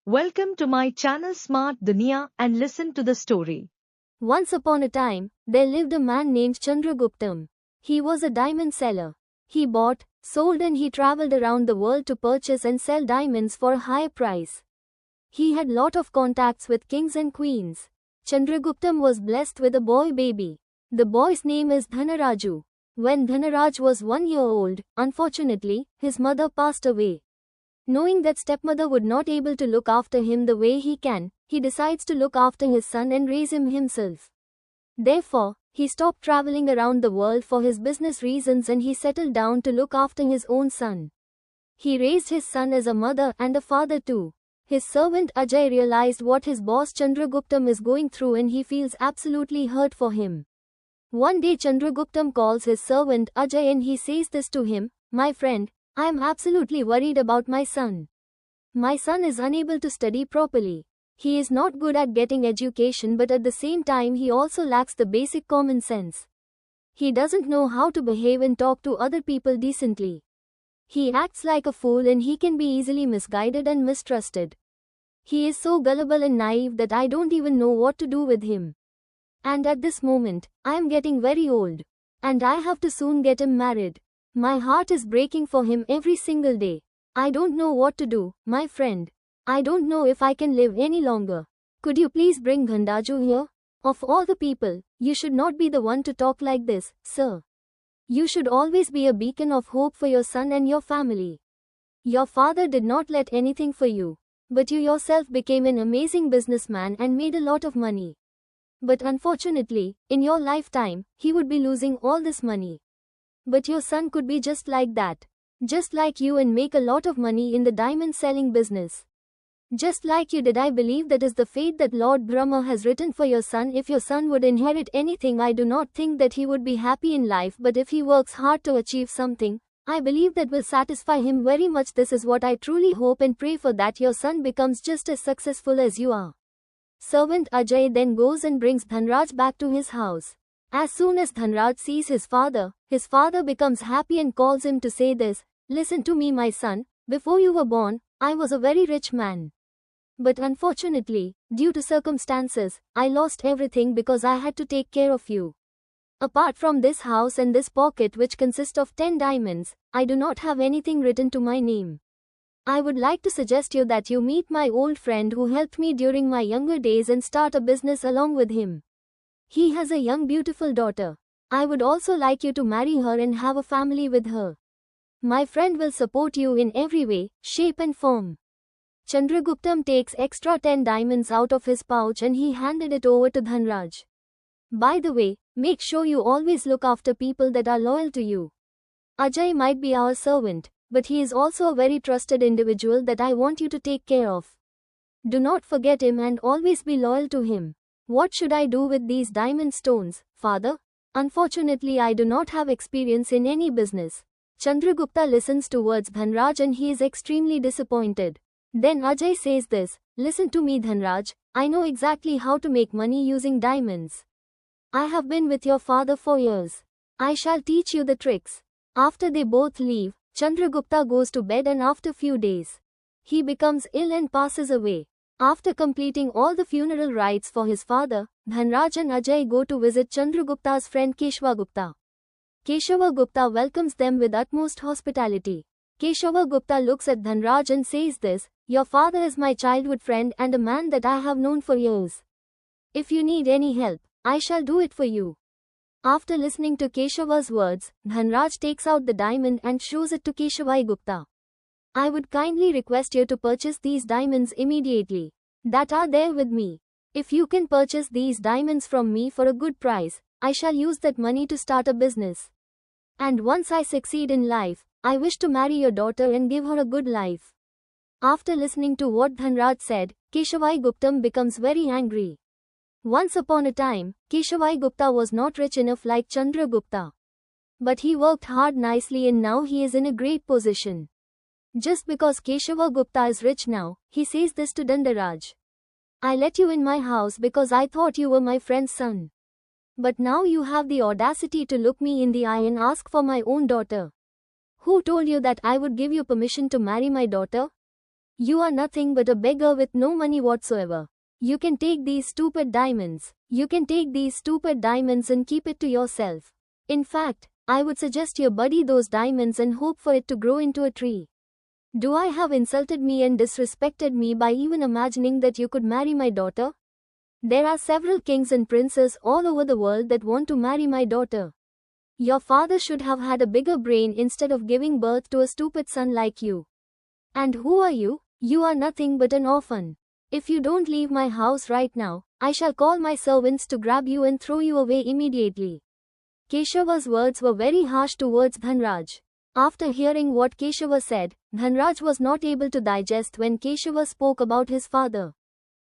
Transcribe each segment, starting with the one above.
Welcome to my channel Smart Dunia and listen to the story. Once upon a time, there lived a man named Chandraguptam. He was a diamond seller. He bought, sold and he traveled around the world to purchase and sell diamonds for a high price. He had lot of contacts with kings and queens. Chandraguptam was blessed with a boy baby. The boy's name is Dhanaraju. When Dhanaraj was 1 year old, unfortunately, his mother passed away. Knowing that stepmother would not able to look after him the way he can, he decides to look after his son and raise him himself. Therefore, he stopped traveling around the world for his business reasons and he settled down to look after his own son. He raised his son as a mother and a father too. His servant Ajay realized what his boss Chandraguptam is going through and he feels absolutely hurt for him. One day Chandraguptam calls his servant Ajay and he says this to him, "My friend, I am absolutely worried about my son. My son is unable to study properly. He is not good at getting education but at the same time he also lacks the basic common sense. He doesn't know how to behave and talk to other people decently. He acts like a fool and he can be easily misguided and mistrusted. He is so gullible and naive that I don't even know what to do with him. And at this moment, I am getting very old. And I have to soon get him married. My heart is breaking for him every single day. I don't know what to do, my friend. I don't know if I can live any longer. Could you please bring Dhanaraju here? Of all the people, you should not be the one to talk like this, sir. You should always be a beacon of hope for your son and your family. Your father did not let anything for you, but you yourself became an amazing businessman and made a lot of money. But unfortunately, in your lifetime, he would be losing all this money. But your son could be just like that. Just like you and make a lot of money in the diamond selling business. Just like you did. I believe that is the fate that Lord Brahma has written for your son. If your son would inherit anything, I do not think that he would be happy in life, but if he works hard to achieve something, I believe that will satisfy him very much. This is what I truly hope and pray for, that your son becomes just as successful as you are." Servant Ajay then goes and brings Dhanraj back to his house. As soon as Dhanraj sees his father becomes happy and calls him to say this, "Listen to me, my son, before you were born, I was a very rich man. But unfortunately, due to circumstances, I lost everything because I had to take care of you. Apart from this house and this pocket which consist of 10 diamonds, I do not have anything written to my name. I would like to suggest you that you meet my old friend who helped me during my younger days and start a business along with him. He has a young beautiful daughter. I would also like you to marry her and have a family with her. My friend will support you in every way, shape and form." Chandraguptam takes extra 10 diamonds out of his pouch and he handed it over to Dhanraj. "By the way, make sure you always look after people that are loyal to you. Ajay might be our servant, but he is also a very trusted individual that I want you to take care of. Do not forget him and always be loyal to him." "What should I do with these diamond stones, father? Unfortunately, I do not have experience in any business." Chandragupta listens towards Dhanraj and he is extremely disappointed. Then Ajay says this, "Listen to me, Dhanraj, I know exactly how to make money using diamonds. I have been with your father for years. I shall teach you the tricks." After they both leave, Chandragupta goes to bed and after few days, he becomes ill and passes away. After completing all the funeral rites for his father, Dhanraj and Ajay go to visit Chandragupta's friend Keshava Gupta. Keshava Gupta welcomes them with utmost hospitality. Keshava Gupta looks at Dhanraj and says this, "Your father is my childhood friend and a man that I have known for years. If you need any help, I shall do it for you." After listening to Keshava's words, Dhanraj takes out the diamond and shows it to Keshavai Gupta. "I would kindly request you to purchase these diamonds immediately that are there with me. If you can purchase these diamonds from me for a good price, I shall use that money to start a business. And once I succeed in life, I wish to marry your daughter and give her a good life." After listening to what Dhanraj said, Keshavai Gupta becomes very angry. Once upon a time, Keshavai Gupta was not rich enough like Chandragupta. But he worked hard nicely and now he is in a great position. Just because Keshava Gupta is rich now, he says this to Dhanraj. "I let you in my house because I thought you were my friend's son. But now you have the audacity to look me in the eye and ask for my own daughter. Who told you that I would give you permission to marry my daughter? You are nothing but a beggar with no money whatsoever. You can take these stupid diamonds. You can take these stupid diamonds and keep it to yourself. In fact, I would suggest you bury those diamonds and hope for it to grow into a tree. Do I have insulted me and disrespected me by even imagining that you could marry my daughter? There are several kings and princes all over the world that want to marry my daughter. Your father should have had a bigger brain instead of giving birth to a stupid son like you. And who are you? You are nothing but an orphan. If you don't leave my house right now, I shall call my servants to grab you and throw you away immediately. Keshava's words were very harsh towards Dhanraj. After hearing what Keshava said, Dhanraj was not able to digest when Keshava spoke about his father.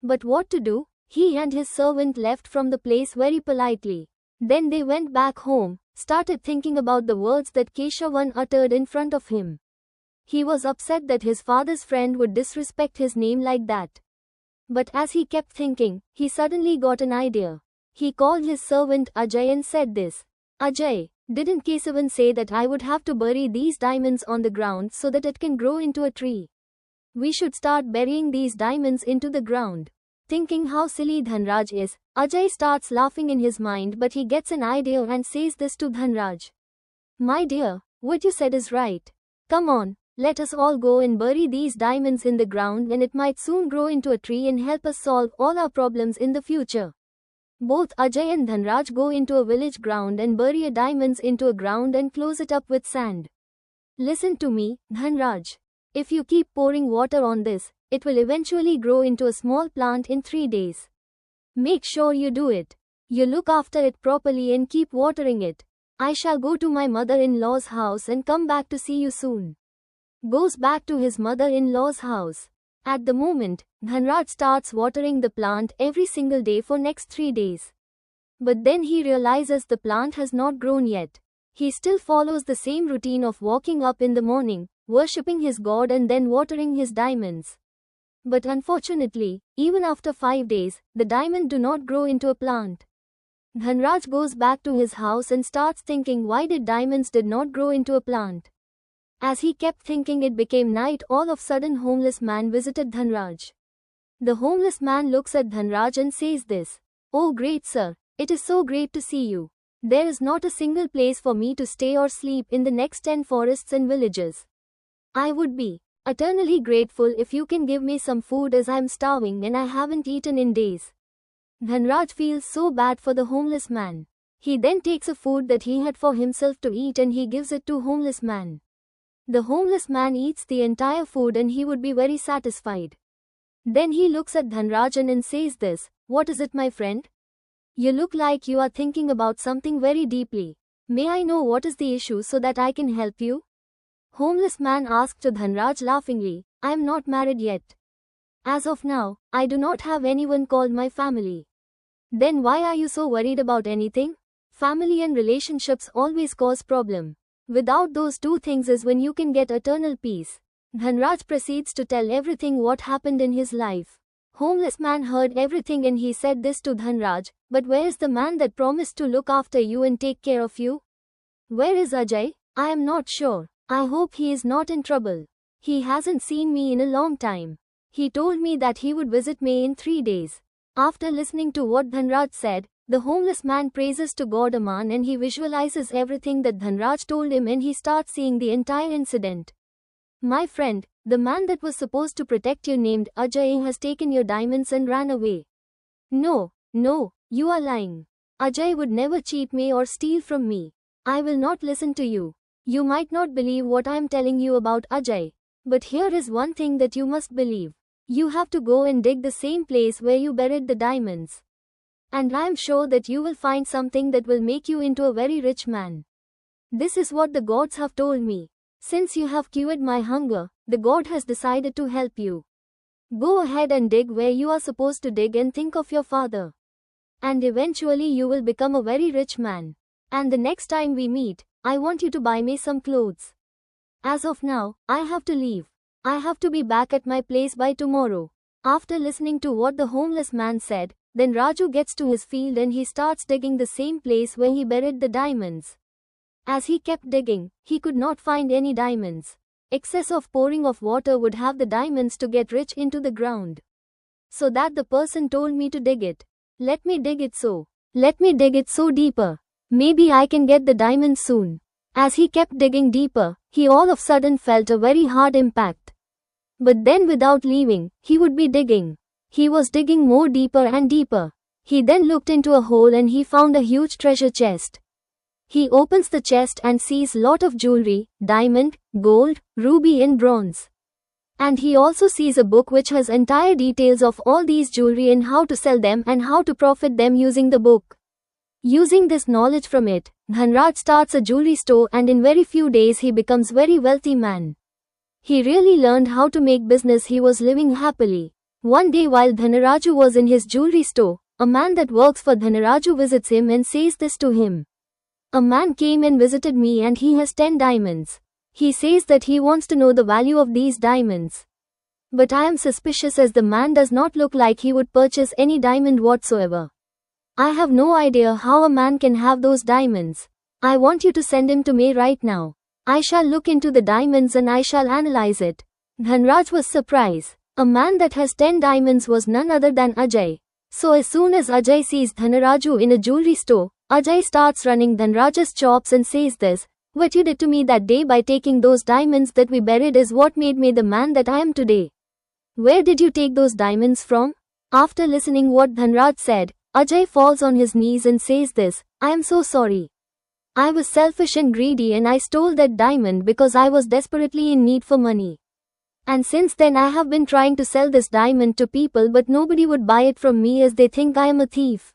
But what to do? He and his servant left from the place very politely. Then they went back home, started thinking about the words that Keshavan uttered in front of him. He was upset that his father's friend would disrespect his name like that. But as he kept thinking, he suddenly got an idea. He called his servant Ajay and said this. Ajay, didn't Kesavan say that I would have to bury these diamonds on the ground so that it can grow into a tree? We should start burying these diamonds into the ground. Thinking how silly Dhanraj is, Ajay starts laughing in his mind, but he gets an idea and says this to Dhanraj. My dear, what you said is right. Come on, let us all go and bury these diamonds in the ground, and it might soon grow into a tree and help us solve all our problems in the future. Both Ajay and Dhanraj go into a village ground and bury a diamonds into a ground and close it up with sand. Listen to me, Dhanraj. If you keep pouring water on this, it will eventually grow into a small plant in 3 days. Make sure you do it. You look after it properly and keep watering it. I shall go to my mother-in-law's house and come back to see you soon. Goes back to his mother-in-law's house. At the moment, Dhanraj starts watering the plant every single day for next 3 days. But then he realizes the plant has not grown yet. He still follows the same routine of waking up in the morning, worshipping his god and then watering his diamonds. But unfortunately, even after 5 days, the diamond do not grow into a plant. Dhanraj goes back to his house and starts thinking why diamonds did not grow into a plant. As he kept thinking, it became night. All of a sudden, homeless man visited Dhanraj. The homeless man looks at Dhanraj and says this. Oh great sir, it is so great to see you. There is not a single place for me to stay or sleep in the next 10 forests and villages. I would be eternally grateful if you can give me some food, as I am starving and I haven't eaten in days. Dhanraj feels so bad for the homeless man. He then takes a food that he had for himself to eat and he gives it to homeless man. The homeless man eats the entire food and he would be very satisfied. Then he looks at Dhanraj and says this. What is it, my friend? You look like you are thinking about something very deeply. May I know what is the issue so that I can help you? Homeless man asked to Dhanraj laughingly. I am not married yet. As of now, I do not have anyone called my family. Then why are you so worried about anything? Family and relationships always cause problem. Without those two things is when you can get eternal peace. Dhanraj proceeds to tell everything what happened in his life. Homeless man heard everything and he said this to Dhanraj. But where is the man that promised to look after you and take care of you? Where is Ajay? I am not sure. I hope he is not in trouble. He hasn't seen me in a long time. He told me that he would visit me in 3 days. After listening to what Dhanraj said, the homeless man praises to God Aman and he visualizes everything that Dhanraj told him and he starts seeing the entire incident. My friend, the man that was supposed to protect you named Ajay has taken your diamonds and ran away. No, you are lying. Ajay would never cheat me or steal from me. I will not listen to you. You might not believe what I am telling you about Ajay. But here is one thing that you must believe. You have to go and dig the same place where you buried the diamonds. And I am sure that you will find something that will make you into a very rich man. This is what the gods have told me. Since you have cured my hunger, the god has decided to help you. Go ahead and dig where you are supposed to dig and think of your father. And eventually you will become a very rich man. And the next time we meet, I want you to buy me some clothes. As of now, I have to leave. I have to be back at my place by tomorrow. After listening to what the homeless man said, then Raju gets to his field and he starts digging the same place where he buried the diamonds. As he kept digging, he could not find any diamonds. Excess of pouring of water would have the diamonds to get rich into the ground. So that the person told me to dig it. Let me dig it so deeper. Maybe I can get the diamonds soon. As he kept digging deeper, he all of a sudden felt a very hard impact. But then without leaving, he would be digging. He was digging more deeper and deeper. He then looked into a hole and he found a huge treasure chest. He opens the chest and sees lot of jewelry, diamond, gold, ruby and bronze. And he also sees a book which has entire details of all these jewelry and how to sell them and how to profit them using the book. Using this knowledge from it, Dhanraj starts a jewelry store and in very few days he becomes very wealthy man. He really learned how to make business. He was living happily. One day while Dhanaraju was in his jewelry store, a man that works for Dhanaraju visits him and says this to him. A man came and visited me and he has 10 diamonds. He says that he wants to know the value of these diamonds. But I am suspicious as the man does not look like he would purchase any diamond whatsoever. I have no idea how a man can have those diamonds. I want you to send him to me right now. I shall look into the diamonds and I shall analyze it. Dhanraj was surprised. A man that has 10 diamonds was none other than Ajay. So as soon as Ajay sees Dhanaraju in a jewelry store, Ajay starts running Dhanraj's chops and says this, "What you did to me that day by taking those diamonds that we buried is what made me the man that I am today. Where did you take those diamonds from?" After listening what Dhanraj said, Ajay falls on his knees and says this, "I am so sorry. I was selfish and greedy and I stole that diamond because I was desperately in need for money. And since then I have been trying to sell this diamond to people but nobody would buy it from me as they think I am a thief.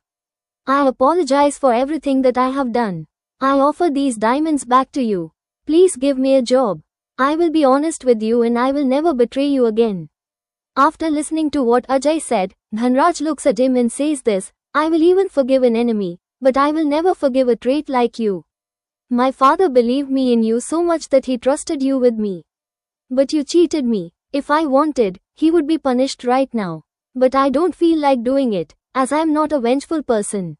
I apologize for everything that I have done. I offer these diamonds back to you. Please give me a job. I will be honest with you and I will never betray you again." After listening to what Ajay said, Dhanraj looks at him and says this, "I will even forgive an enemy, but I will never forgive a trait like you. My father believed me in you so much that he trusted you with me. But you cheated me. If I wanted, he would be punished right now. But I don't feel like doing it, as I am not a vengeful person."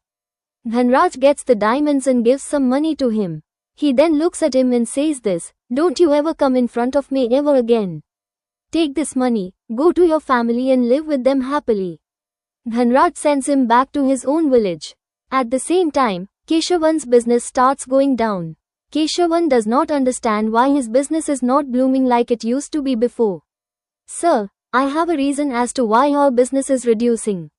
Dhanraj gets the diamonds and gives some money to him. He then looks at him and says this, "Don't you ever come in front of me ever again. Take this money, go to your family and live with them happily." Dhanraj sends him back to his own village. At the same time, Keshavan's business starts going down. Keshavan does not understand why his business is not blooming like it used to be before. "Sir, I have a reason as to why our business is reducing.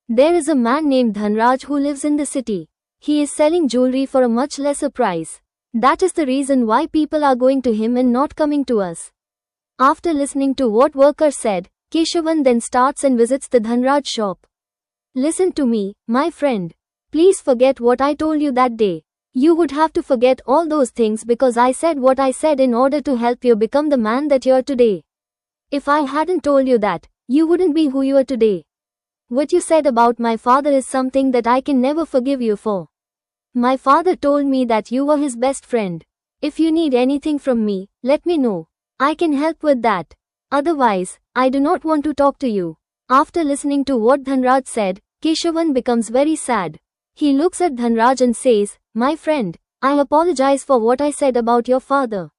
There is a man named Dhanraj who lives in the city. He is selling jewelry for a much lesser price. That is the reason why people are going to him and not coming to us." After listening to what worker said, Keshavan then starts and visits the Dhanraj shop. "Listen to me, my friend. Please forget what I told you that day. You would have to forget all those things because I said what I said in order to help you become the man that you are today. If I hadn't told you that, you wouldn't be who you are today. What you said about my father is something that I can never forgive you for. My father told me that you were his best friend. If you need anything from me, let me know. I can help with that. Otherwise, I do not want to talk to you." After listening to what Dhanraj said, Keshavan becomes very sad. He looks at Dhanraj and says, "My friend, I apologize for what I said about your father.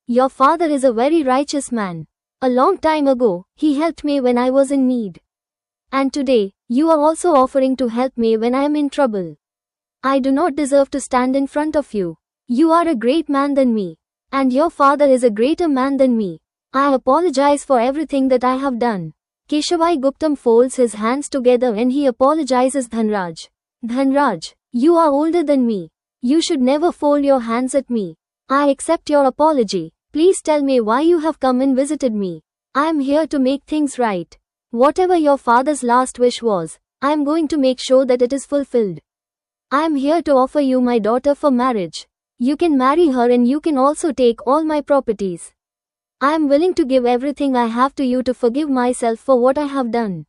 Your father is a very righteous man. A long time ago, he helped me when I was in need. And today, you are also offering to help me when I am in trouble. I do not deserve to stand in front of you. You are a great man than me. And your father is a greater man than me. I apologize for everything that I have done." Keshavai Guptam folds his hands together and he apologizes Dhanraj. "Dhanraj, you are older than me. You should never fold your hands at me. I accept your apology. Please tell me why you have come and visited me. I am here to make things right. Whatever your father's last wish was, I am going to make sure that it is fulfilled. I am here to offer you my daughter for marriage. You can marry her and you can also take all my properties. I am willing to give everything I have to you to forgive myself for what I have done.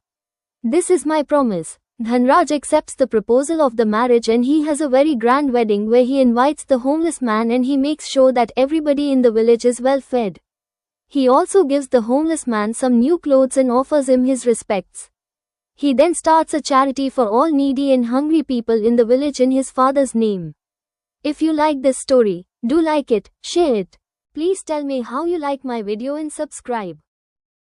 This is my promise." Dhanraj accepts the proposal of the marriage and he has a very grand wedding where he invites the homeless man and he makes sure that everybody in the village is well fed. He also gives the homeless man some new clothes and offers him his respects. He then starts a charity for all needy and hungry people in the village in his father's name. If you like this story, do like it, share it. Please tell me how you like my video and subscribe.